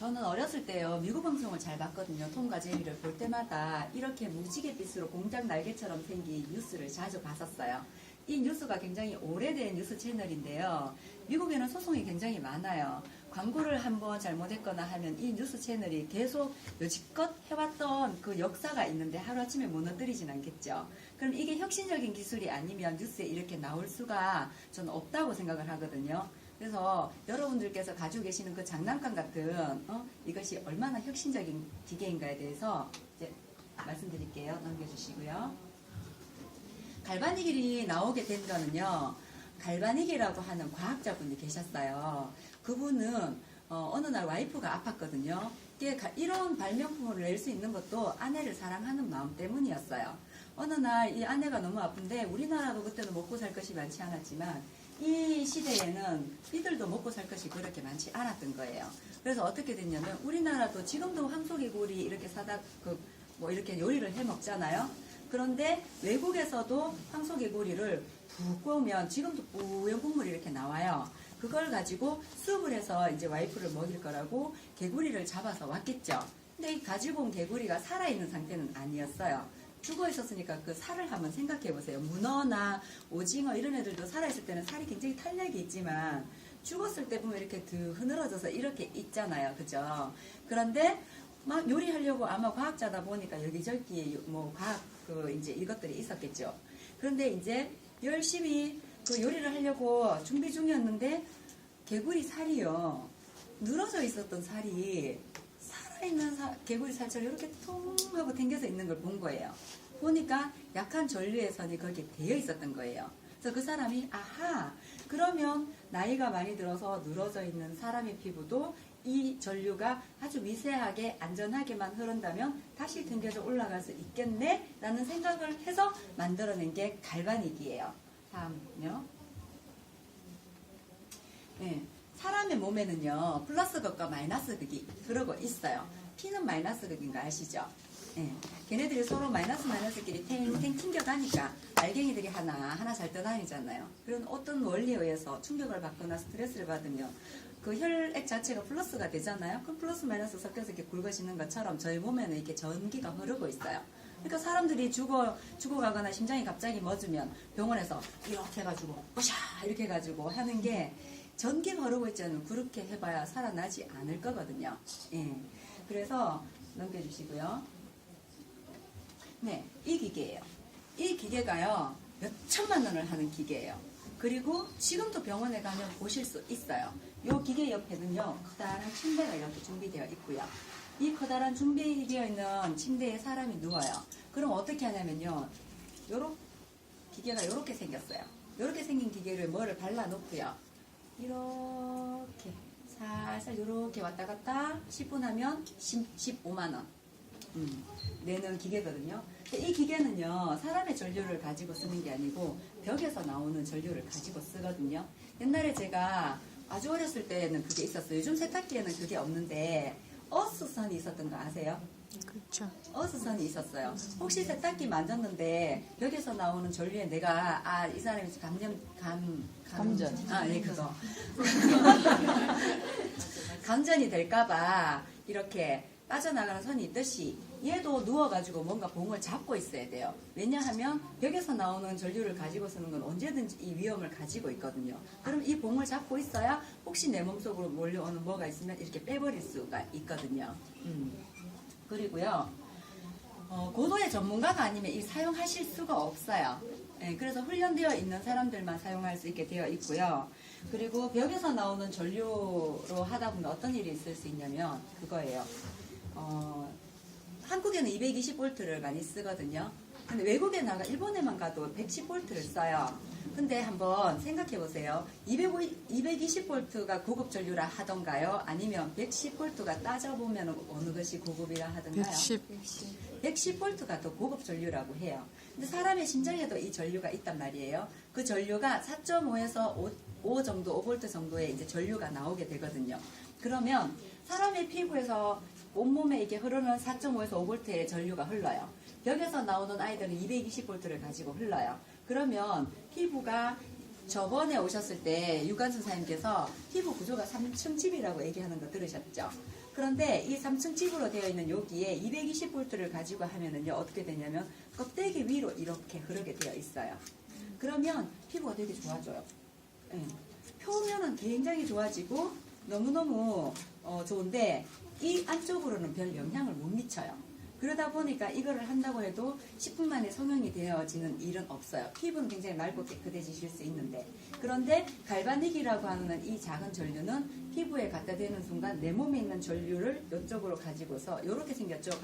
저는 어렸을 때요, 미국 방송을 잘 봤거든요. 톰과 제리를 볼 때마다 이렇게 무지갯빛으로 공작 날개처럼 생긴 뉴스를 자주 봤었어요. 이 뉴스가 굉장히 오래된 뉴스 채널인데요. 미국에는 소송이 굉장히 많아요. 광고를 한번 잘못했거나 하면 이 뉴스 채널이 계속 여지껏 해왔던 그 역사가 있는데 하루아침에 무너뜨리진 않겠죠. 그럼 이게 혁신적인 기술이 아니면 뉴스에 이렇게 나올 수가 저는 없다고 생각을 하거든요. 그래서 여러분들께서 가지고 계시는 그 장난감 같은 이것이 얼마나 혁신적인 기계인가에 대해서 이제 말씀드릴게요. 넘겨주시고요. 갈바닉이 나오게 된 거는요. 갈바닉이라고 하는 과학자분이 계셨어요. 그분은 어느 날 와이프가 아팠거든요. 이런 발명품을 낼 수 있는 것도 아내를 사랑하는 마음 때문이었어요. 어느 날 이 아내가 너무 아픈데 우리나라도 그때는 먹고 살 것이 많지 않았지만 이 시대에는 이들도 먹고 살 것이 그렇게 많지 않았던 거예요. 그래서 어떻게 됐냐면 우리나라도 지금도 황소개구리 이렇게 사다 뭐 이렇게 요리를 해 먹잖아요. 그런데 외국에서도 황소개구리를 푹 구우면 지금도 뿌연 국물이 이렇게 나와요. 그걸 가지고 수업을 해서 이제 와이프를 먹일 거라고 개구리를 잡아서 왔겠죠. 근데 이 가지고 온 개구리가 살아있는 상태는 아니었어요. 죽어 있었으니까 그 살을 한번 생각해 보세요. 문어나 오징어 이런 애들도 살아있을 때는 살이 굉장히 탄력이 있지만 죽었을 때 보면 이렇게 흐늘어져서 이렇게 있잖아요. 그죠? 그런데 막 요리하려고 아마 과학자다 보니까 여기저기 뭐 과학 이제 이것들이 있었겠죠. 그런데 이제 열심히 그 요리를 하려고 준비 중이었는데 개구리 살이요. 늘어져 있었던 살이 살아있는 개구리 살처럼 이렇게 통 하고 당겨서 있는 걸 본 거예요. 보니까 약한 전류의 선이 거기에 되어 있었던 거예요. 그래서 그 사람이 아하 그러면 나이가 많이 들어서 늘어져 있는 사람의 피부도 이 전류가 아주 미세하게 안전하게만 흐른다면 다시 당겨져 올라갈 수 있겠네 라는 생각을 해서 만들어낸 게 갈바닉이에요. 다음요. 네, 사람의 몸에는요 플러스 극과 마이너스 극이 들어가 있어요. P는 마이너스 극인 거 아시죠? 네, 걔네들이 서로 마이너스끼리 탱탱 튕겨가니까 알갱이들이 하나 잘 떠다니잖아요. 그런 어떤 원리에 의해서 충격을 받거나 스트레스를 받으면 그 혈액 자체가 플러스가 되잖아요. 그럼 플러스 마이너스 섞여서 이렇게 굵어지는 것처럼 저희 몸에는 이렇게 전기가 흐르고 있어요. 그러니까 사람들이 죽어가거나 심장이 갑자기 멎으면 병원에서 이렇게 해가지고 오샤 이렇게 해가지고 하는 게 전기가 흐르고 있잖아요. 그렇게 해봐야 살아나지 않을 거거든요. 예. 그래서 넘겨주시고요. 네, 이 기계예요. 이 기계가요 몇 천만 원을 하는 기계예요. 그리고 지금도 병원에 가면 보실 수 있어요. 이 기계 옆에는요 커다란 침대가 이렇게 준비되어 있고요. 이 커다란 준비되어 있는 침대에 사람이 누워요. 그럼 어떻게 하냐면요, 기계가 이렇게 생겼어요. 이렇게 생긴 기계를 뭐를 발라놓고요. 이렇게 살살 이렇게 왔다 갔다 10분 하면 15만 원 내는 기계거든요. 이 기계는요 사람의 전류를 가지고 쓰는 게 아니고 벽에서 나오는 전류를 가지고 쓰거든요. 옛날에 제가 아주 어렸을 때는 그게 있었어요. 요즘 세탁기에는 그게 없는데 어스선이 있었던 거 아세요? 그렇죠. 어스선이 있었어요. 혹시 세탁기 만졌는데 벽에서 나오는 전류에 내가 이 사람이 감전 네 그거 감전이 될까봐 이렇게 빠져나가는 선이 있듯이 얘도 누워가지고 뭔가 봉을 잡고 있어야 돼요. 왜냐하면 벽에서 나오는 전류를 가지고 쓰는 건 언제든지 이 위험을 가지고 있거든요. 그럼 이 봉을 잡고 있어야 혹시 내 몸속으로 몰려오는 뭐가 있으면 이렇게 빼버릴 수가 있거든요. 그리고요 고도의 전문가가 아니면 이 사용하실 수가 없어요. 네, 그래서 훈련되어 있는 사람들만 사용할 수 있게 되어 있고요. 그리고 벽에서 나오는 전류로 하다 보면 어떤 일이 있을 수 있냐면 그거예요. 한국에는 220V를 많이 쓰거든요. 근데 외국에 일본에만 가도 110V를 써요. 근데 한번 생각해 보세요. 220V가 고급 전류라 하던가요? 아니면 110V가 따져보면 어느 것이 고급이라 하던가요? 110V가 더 고급 전류라고 해요. 근데 사람의 심장에도 이 전류가 있단 말이에요. 그 전류가 4.5에서 5 정도, 5V 정도의 이제 전류가 나오게 되거든요. 그러면 사람의 피부에서 온몸에 이렇게 흐르는 4.5에서 5V의 전류가 흘러요. 벽에서 나오는 아이들은 220V를 가지고 흘러요. 그러면 피부가 저번에 오셨을 때 유관순 사님께서 피부 구조가 3층 집이라고 얘기하는 거 들으셨죠? 그런데 이 3층 집으로 되어 있는 여기에 220볼트를 가지고 하면은요, 어떻게 되냐면 껍데기 위로 이렇게 흐르게 되어 있어요. 그러면 피부가 되게 좋아져요. 예. 표면은 굉장히 좋아지고 너무너무 좋은데 이 안쪽으로는 별 영향을 못 미쳐요. 그러다 보니까 이거를 한다고 해도 10분 만에 성형이 되어지는 일은 없어요. 피부는 굉장히 맑고 깨끗해지실 수 있는데, 그런데 갈바닉이라고 하는 이 작은 전류는 피부에 갖다 대는 순간 내 몸에 있는 전류를 이쪽으로 가지고서 이렇게 생겼죠.